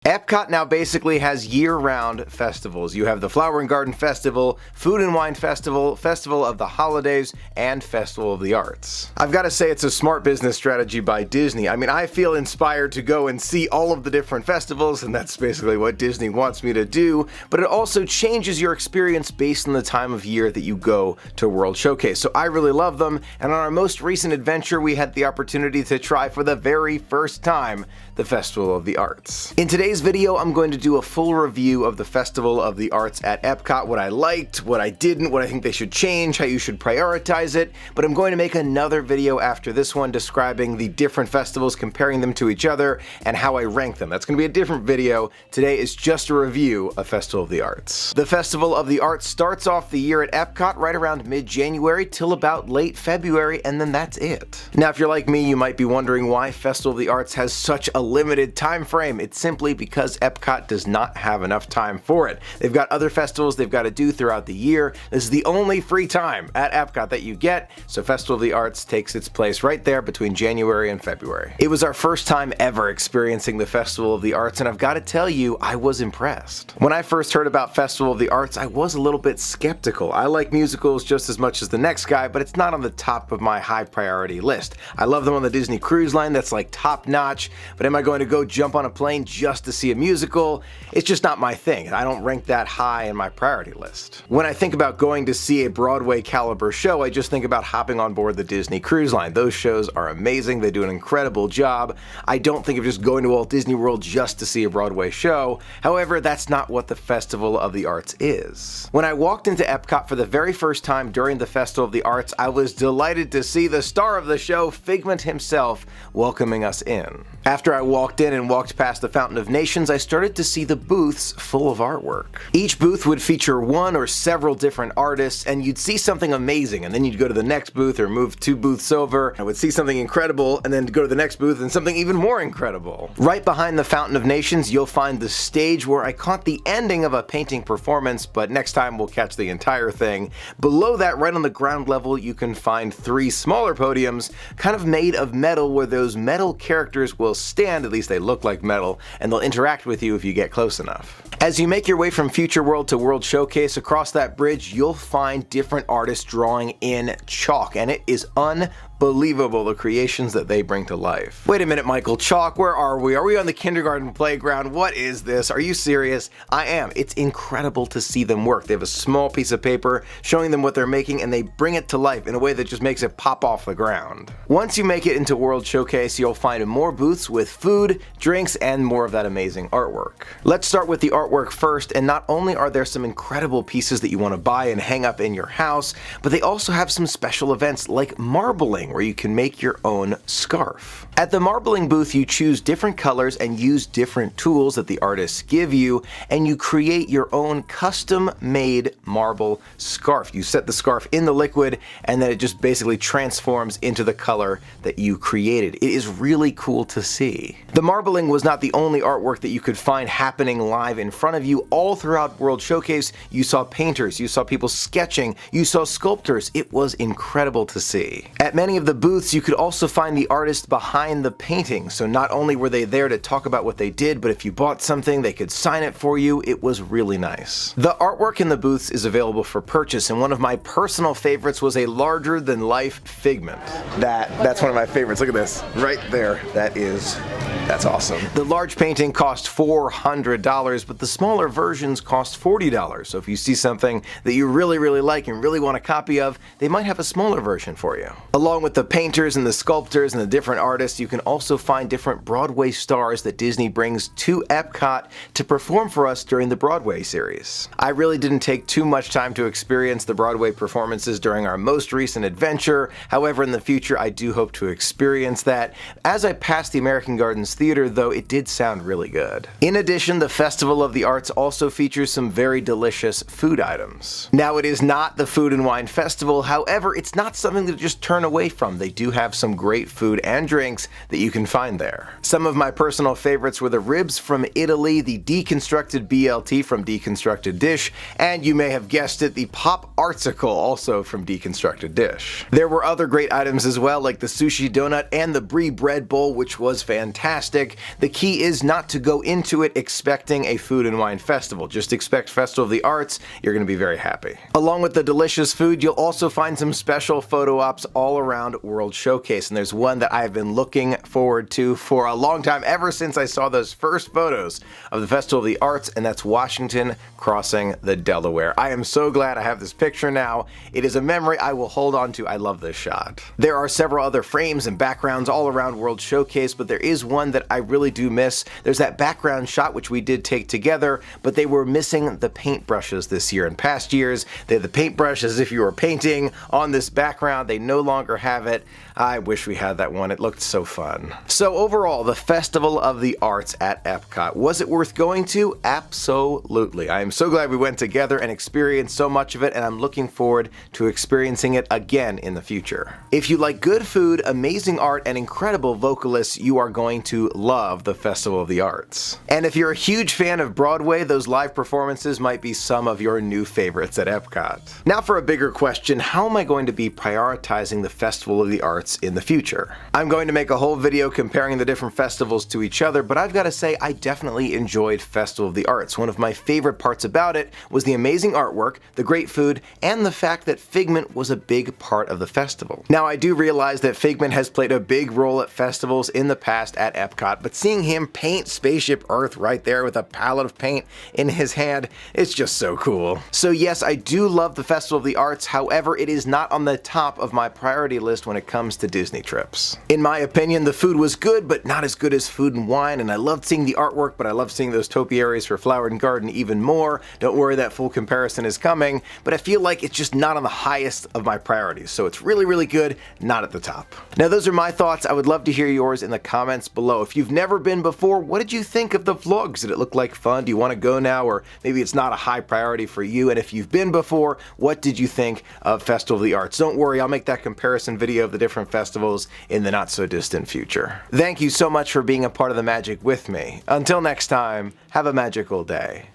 Epcot now basically has year-round festivals. You have the Flower and Garden Festival, Food and Wine Festival, Festival of the Holidays, and Festival of the Arts. I've got to say it's a smart business strategy by Disney. I mean, I feel inspired to go and see all of the different festivals, and that's basically what Disney wants me to do, but it also changes your experience based on the time of year that you go to World Showcase. So I really love them, and on our most recent adventure, we had the opportunity to try for the very first time the Festival of the Arts. In today's video, I'm going to do a full review of the Festival of the Arts at Epcot, what I liked, what I didn't, what I think they should change, how you should prioritize it, but I'm going to make another video after this one describing the different festivals, comparing them to each other, and how I rank them. That's going to be a different video. Today is just a review of Festival of the Arts. The Festival of the Arts starts off the year at Epcot right around mid-January till about late February, and then that's it. Now, if you're like me, you might be wondering why Festival of the Arts has such a limited time frame. It's simply because Epcot does not have enough time for it. They've got other festivals they've got to do throughout the year. This is the only free time at Epcot that you get, so Festival of the Arts takes its place right there between January and February. It was our first time ever experiencing the Festival of the Arts, and I've got to tell you, I was impressed. When I first heard about Festival of the Arts, I was a little bit skeptical. I like musicals just as much as the next guy, but it's not on the top of my high priority list. I love them on the Disney Cruise Line, that's like top notch, but am I going to go jump on a plane just to see a musical? It's just not my thing. I don't rank that high in my priority list. When I think about going to see a Broadway caliber show, I just think about hopping on board the Disney Cruise Line. Those shows are amazing. They do an incredible job. I don't think of just going to Walt Disney World just to see a Broadway show. However, that's not what the Festival of the Arts is. When I walked into Epcot for the very first time during the Festival of the Arts, I was delighted to see the star of the show, Figment himself, welcoming us in. After I walked in and walked past the Fountain of Nations, I started to see the booths full of artwork. Each booth would feature one or several different artists, and you'd see something amazing, and then you'd go to the next booth or move 2 booths over. I would see something incredible, and then go to the next booth and something even more incredible. Right behind the Fountain of Nations, you'll find the stage where I caught the ending of a painting performance, but next time we'll catch the entire thing. Below that, right on the ground level, you can find 3 smaller podiums, kind of made of metal, where those metal characters will stand, at least they look like metal, and they'll interact with you if you get close enough. As you make your way from Future World to World Showcase, across that bridge, you'll find different artists drawing in chalk, and it is unbelievable the creations that they bring to life. Wait a minute, Michael, chalk, where are we? Are we on the kindergarten playground? What is this? Are you serious? I am. It's incredible to see them work. They have a small piece of paper showing them what they're making, and they bring it to life in a way that just makes it pop off the ground. Once you make it into World Showcase, you'll find more booths with food, drinks, and more of that amazing artwork. Let's start with the artwork first, and not only are there some incredible pieces that you want to buy and hang up in your house, but they also have some special events like marbling, where you can make your own scarf. At the marbling booth, you choose different colors and use different tools that the artists give you, and you create your own custom-made marble scarf. You set the scarf in the liquid, and then it just basically transforms into the color that you created. It is really cool to see. The marbling was not the only artwork that you could find happening live in front of you. All throughout World Showcase, you saw painters, you saw people sketching, you saw sculptors. It was incredible to see. At many of the booths, you could also find the artists behind the painting, so not only were they there to talk about what they did, but if you bought something, they could sign it for you. It was really nice. The artwork in the booths is available for purchase, and one of my personal favorites was a larger-than-life Figment. That's one of my favorites. Look at this, right there. That's awesome. The large painting cost $400, but the smaller versions cost $40. So if you see something that you really like and really want a copy of, they might have a smaller version for you. Along with the painters and the sculptors and the different artists, you can also find different Broadway stars that Disney brings to Epcot to perform for us during the Broadway series. I really didn't take too much time to experience the Broadway performances during our most recent adventure. However, in the future, I do hope to experience that. As I passed the American Gardens Theater, though, it did sound really good. In addition, the Festival of the Arts also features some very delicious food items. Now, it is not the Food and Wine Festival, however, it's not something to just turn away from. They do have some great food and drinks that you can find there. Some of my personal favorites were the ribs from Italy, the deconstructed BLT from Deconstructed Dish, and you may have guessed it, the Pop Artsicle, also from Deconstructed Dish. There were other great items as well, like the sushi donut and the brie bread bowl, which was fantastic. fantastic. The key is not to go into it expecting a food and wine festival. Just expect Festival of the Arts. You're going to be very happy. Along with the delicious food, you'll also find some special photo ops all around World Showcase, and there's one that I've been looking forward to for a long time, ever since I saw those first photos of the Festival of the Arts, and that's Washington crossing the Delaware. I am so glad I have this picture now. It is a memory I will hold on to. I love this shot. There are several other frames and backgrounds all around World Showcase, but there is one that I really do miss. There's that background shot which we did take together, but they were missing the paintbrushes this year. In past years, they had the paintbrush as if you were painting on this background. They no longer have it. I wish we had that one. It looked so fun. So overall, the Festival of the Arts at Epcot, was it worth going to? Absolutely. I am so glad we went together and experienced so much of it, and I'm looking forward to experiencing it again in the future. If you like good food, amazing art, and incredible vocalists, you are going to love the Festival of the Arts. And if you're a huge fan of Broadway, those live performances might be some of your new favorites at Epcot. Now for a bigger question, how am I going to be prioritizing the Festival of the Arts in the future? I'm going to make a whole video comparing the different festivals to each other, but I've got to say I definitely enjoyed Festival of the Arts. One of my favorite parts about it was the amazing artwork, the great food, and the fact that Figment was a big part of the festival. Now I do realize that Figment has played a big role at festivals in the past at Epcot, but seeing him paint Spaceship Earth right there with a palette of paint in his hand, it's just so cool. So yes, I do love the Festival of the Arts, however, it is not on the top of my priority list when it comes to Disney trips. In my opinion, the food was good, but not as good as Food and Wine, and I loved seeing the artwork, but I love seeing those topiaries for Flower and Garden even more. Don't worry, that full comparison is coming, but I feel like it's just not on the highest of my priorities, so it's really, really good, not at the top. Now those are my thoughts. I would love to hear yours in the comments below. If you've never been before, what did you think of the vlogs? Did it look like fun? Do you want to go now, or maybe it's not a high priority for you? And if you've been before, what did you think of Festival of the Arts? Don't worry, I'll make that comparison video of the different festivals in the not so distant future. Thank you so much for being a part of the magic with me. Until next time, have a magical day.